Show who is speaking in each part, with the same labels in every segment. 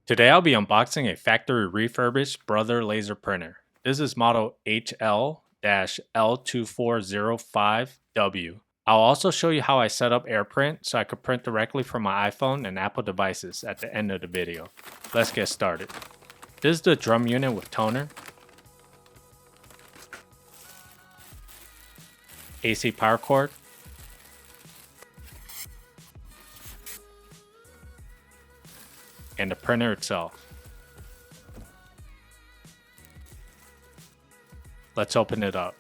Speaker 1: Today I'll be unboxing a factory refurbished Brother laser printer. This is model HL-L2405W. I'll also show you how I set up AirPrint so I could print directly from my iPhone and Apple devices at the end of the video. Let's get started. This is the drum unit with toner, AC power cord, and the printer itself. Let's open it up.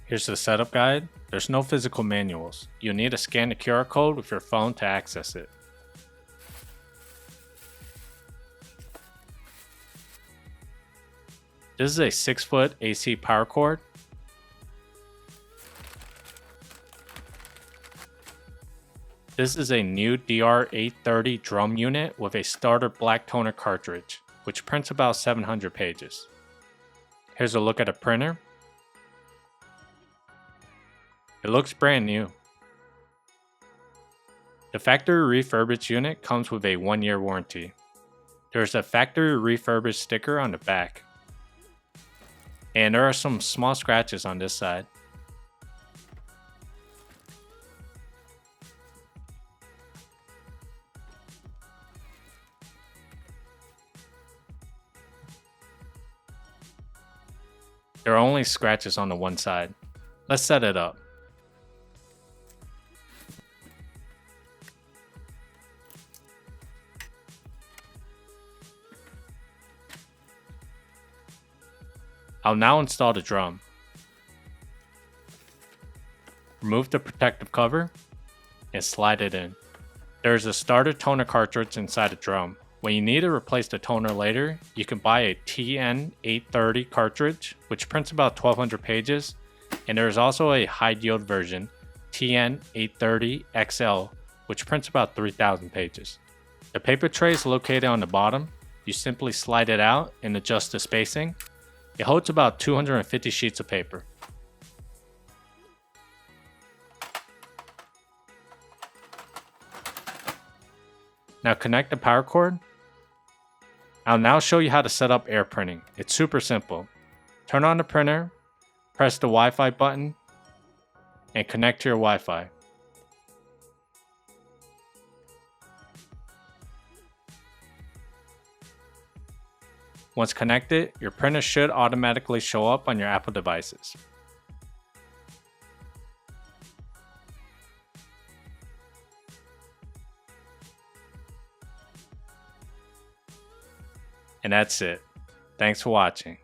Speaker 1: Here's the setup guide. There's no physical manuals. You'll need to scan the QR code with your phone to access it. This is a 6-foot AC power cord. This is a new DR830 drum unit with a starter black toner cartridge, which prints about 700 pages. Here's a look at a printer. It looks brand new. The factory refurbished unit comes with a 1-year warranty. There's a factory refurbished sticker on the back. And there are some small scratches on this side. There are only scratches on the one side. Let's set it up. I'll now install the drum. Remove the protective cover and slide it in. There's a starter toner cartridge inside the drum. When you need to replace the toner later, you can buy a TN830 cartridge, which prints about 1200 pages, and there's also a high yield version, TN830XL, which prints about 3000 pages. The paper tray is located on the bottom. You simply slide it out and adjust the spacing. It holds about 250 sheets of paper. Now connect the power cord. I'll now show you how to set up air printing. It's super simple. Turn on the printer, press the Wi-Fi button, and connect to your Wi-Fi. Once connected, your printer should automatically show up on your Apple devices. And that's it. Thanks for watching.